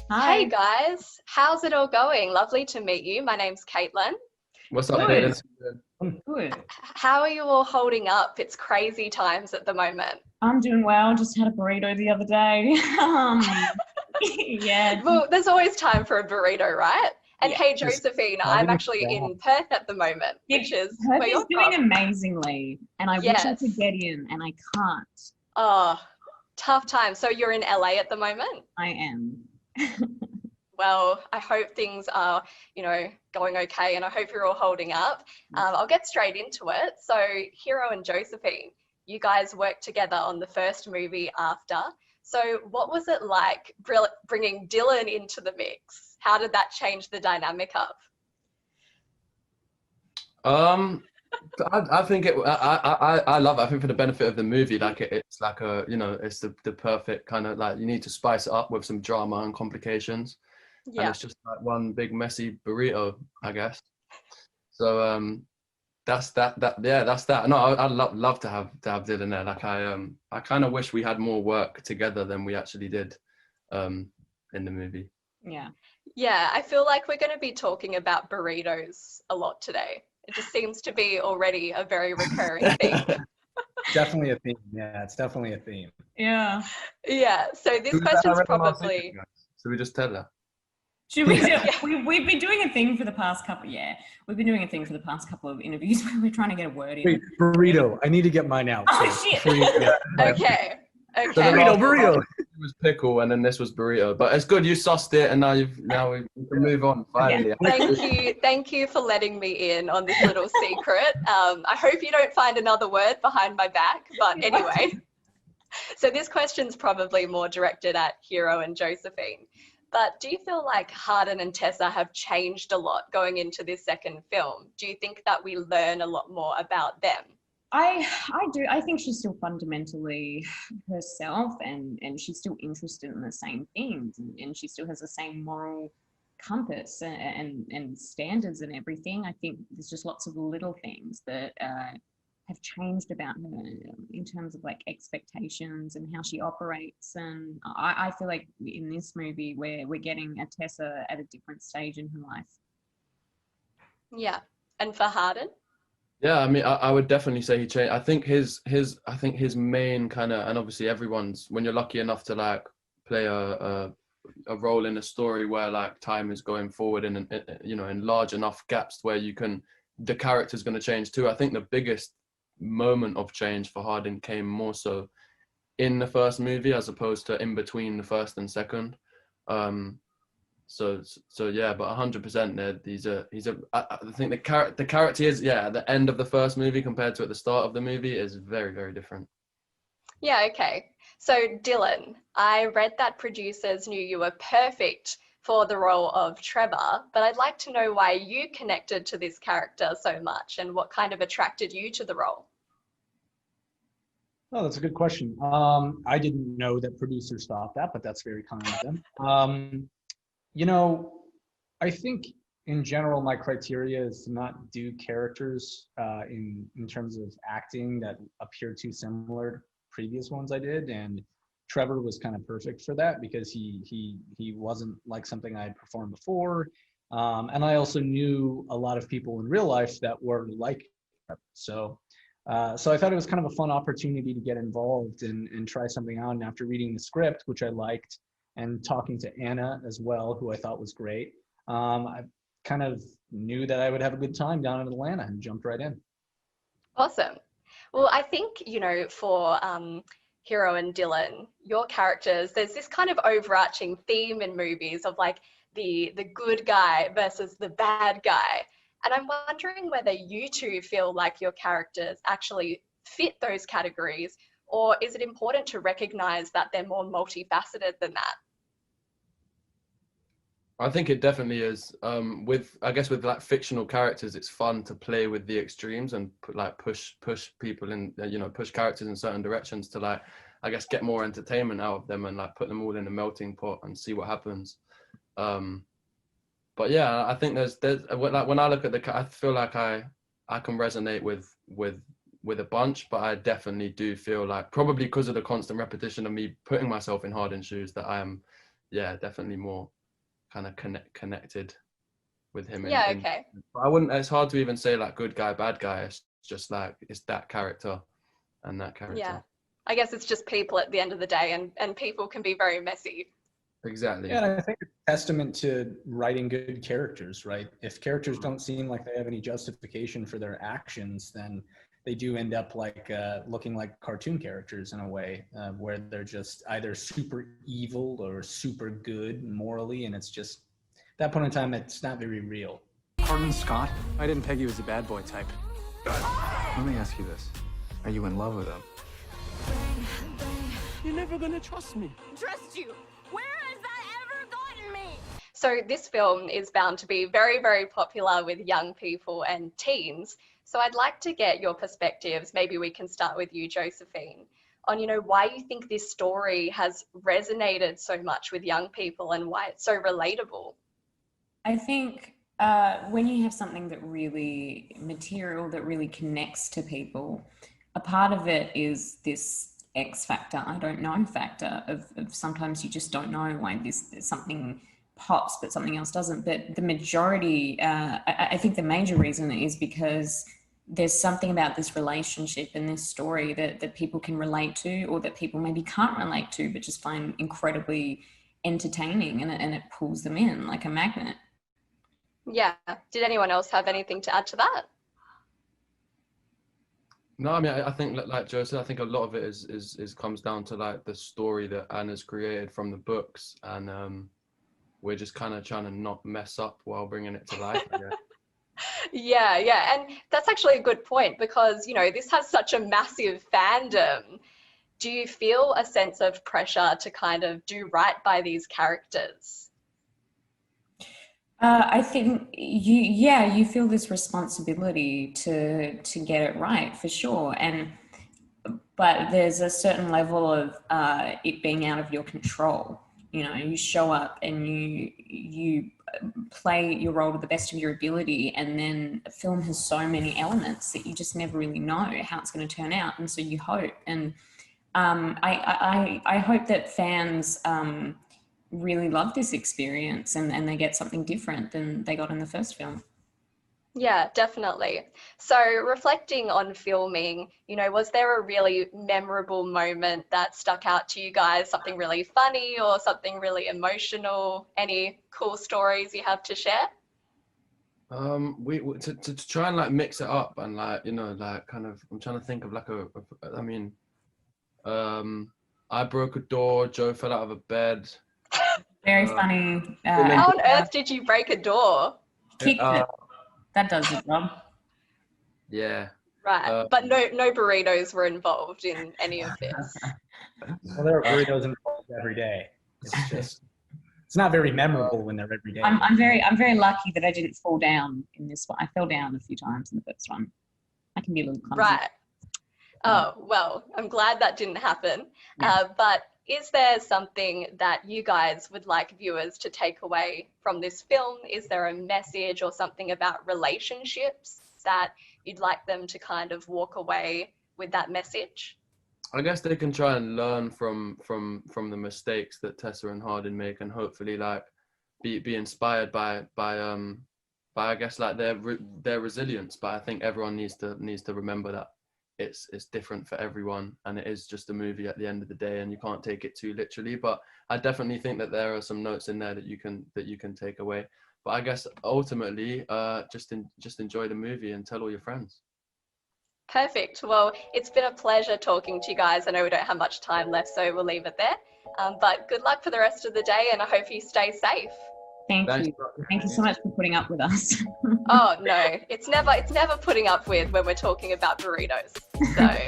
Hey Hi. guys, how's it all going? Lovely to meet you. My name's Caitlin. What's up, Good. Caitlin? Good. How are you all holding up? It's crazy times at the moment. I'm doing well. Just had a burrito the other day. Yeah. Well, there's always time for a burrito, right? And Yeah. hey, Just Josephine, I'm having actually fun. in Perth at the moment, which is Perth where is you're doing from. amazingly, and I wish I Yes. could get in, and I can't. Oh, tough time. So you're in LA at the moment? I am. Well, I hope things are, going okay, and I hope you're all holding up. I'll get straight into it. So, Hero and Josephine, you guys worked together on the first movie after. So, what was it like bringing Dylan into the mix? How did that change the dynamic up? I think I love it. I think for the benefit of the movie, like it's like it's the perfect kind of like you need to spice it up with some drama and complications, and Yeah. it's just like one big messy burrito, I guess. So that's that. No, I'd love to have Dylan there. Like I kind of wish we had more work together than we actually did, in the movie. Yeah. Yeah, I feel like we're going to be talking about burritos a lot today. It just seems to be already a very recurring theme. Definitely a theme. Yeah, it's definitely a theme. Yeah. Yeah, so this Who's that question's having the last secret, probably, guys? Should we just tell her? Should we do? Yeah. We've been doing a thing for the past couple. Yeah, we've been doing a thing for the past couple of interviews where we're trying to get a word in. Wait, burrito. I need to get mine out. Oh, so shit. burrito. okay. So the Okay. last Burrito. one was pickle, and then this was burrito. But it's good you sussed it, and now we can move on finally. Thank you for letting me in on this little secret. I hope you don't find another word behind my back, but anyway. So this question's probably more directed at Hero and Josephine. But do you feel like Hardin and Tessa have changed a lot going into this second film? Do you think that we learn a lot more about them? I do. I think she's still fundamentally herself, and she's still interested in the same things, and she still has the same moral compass and standards and everything. I think there's just lots of little things that have changed about her in terms of like expectations and how she operates. And I feel like in this movie we're getting a Tessa at a different stage in her life. Yeah. And for Hardin? Yeah, I mean, I would definitely say he changed. I think his main kind of, and obviously everyone's, when you're lucky enough to like play a role in a story where like time is going forward in in large enough gaps where the character's going to change too. I think the biggest moment of change for Hardin came more so in the first movie as opposed to in between the first and second. So yeah, but 100%. I think the character is at the end of the first movie compared to at the start of the movie is very, very different. Yeah, okay. So Dylan, I read that producers knew you were perfect for the role of Trevor, but I'd like to know why you connected to this character so much and what kind of attracted you to the role. Oh, that's a good question. I didn't know that producers thought that, but that's very kind of them. I think in general, my criteria is to not do characters in terms of acting that appear too similar to previous ones I did, and Trevor was kind of perfect for that because he wasn't like something I had performed before, and I also knew a lot of people in real life that were like Trevor. So I thought it was kind of a fun opportunity to get involved and try something out. And after reading the script, which I liked, and talking to Anna as well, who I thought was great, I kind of knew that I would have a good time down in Atlanta and jumped right in. Awesome. Well, I think, for Hero and Dylan, your characters, there's this kind of overarching theme in movies of like the good guy versus the bad guy. And I'm wondering whether you two feel like your characters actually fit those categories, or is it important to recognize that they're more multifaceted than that? I think it definitely is. With like fictional characters, it's fun to play with the extremes and push people in, push characters in certain directions to like, I guess, get more entertainment out of them and like put them all in a melting pot and see what happens. But yeah, I think there's like when I look at I feel like I can resonate with a bunch, but I definitely do feel like, probably because of the constant repetition of me putting myself in Hardin's shoes, that I am, yeah, definitely more kind of connected with him. Yeah, okay. I wouldn't. It's hard to even say like good guy, bad guy. It's just like it's that character and that character. Yeah, I guess it's just people at the end of the day, and people can be very messy. Exactly. Yeah, and I think it's a testament to writing good characters, right? If characters don't seem like they have any justification for their actions, then they do end up like looking like cartoon characters in a way, where they're just either super evil or super good morally, and it's just at that point in time, it's not very real. Pardon, Scott? I didn't peg you as a bad boy type. Let me ask you this. Are you in love with him? You're never gonna trust me. Trust you? Where has that ever gotten me? So this film is bound to be very, very popular with young people and teens. So I'd like to get your perspectives. Maybe we can start with you, Josephine, on, you know, why you think this story has resonated so much with young people and why it's so relatable. I think when you have something that really material that really connects to people, a part of it is this X factor, I don't know factor of sometimes you just don't know why something pops but something else doesn't. But the majority, I think the major reason is because there's something about this relationship and this story that people can relate to, or that people maybe can't relate to but just find incredibly entertaining, and it pulls them in like a magnet. Yeah. Did anyone else have anything to add to that? No, I mean, I think like Joseph, I think a lot of it is comes down to like the story that Anna's created from the books, and we're just kind of trying to not mess up while bringing it to life. Yeah, and that's actually a good point, because, you know, this has such a massive fandom. Do you feel a sense of pressure to kind of do right by these characters? I think you feel this responsibility to get it right, for sure, but there's a certain level of it being out of your control. You know, you show up and you play your role to the best of your ability, and then a film has so many elements that you just never really know how it's going to turn out, and so you hope. And I hope that fans really love this experience and they get something different than they got in the first film. Yeah, definitely. So reflecting on filming, you know, was there a really memorable moment that stuck out to you guys? Something really funny or something really emotional? Any cool stories you have to share? We to try and like mix it up and like, you know, like kind of, I'm trying to think of like I broke a door, Joe fell out of a bed. Very funny. How on earth did you break a door? Kicked it. That does the job. Yeah. Right, but no burritos were involved in any of this. Well, there are burritos involved every day. It's just, it's not very memorable when they're every day. I'm very lucky that I didn't fall down in this one. I fell down a few times in the first one. I can be a little clumsy. Right. Oh, well, I'm glad that didn't happen. Yeah. But is there something that you guys would like viewers to take away from this film? Is there a message or something about relationships that you'd like them to kind of walk away with that message? I guess they can try and learn from the mistakes that Tessa and Hardin make, and hopefully like be inspired by I guess like their resilience. But I think everyone needs to remember that it's different for everyone, and it is just a movie at the end of the day, and you can't take it too literally. But I definitely think that there are some notes in there that you can take away. But I guess ultimately, just enjoy the movie and tell all your friends. Perfect. Well, it's been a pleasure talking to you guys. I know we don't have much time left, so we'll leave it there. But good luck for the rest of the day, and I hope you stay safe. Thank you. Thank you so much for putting up with us. Oh no, it's never putting up with when we're talking about burritos. So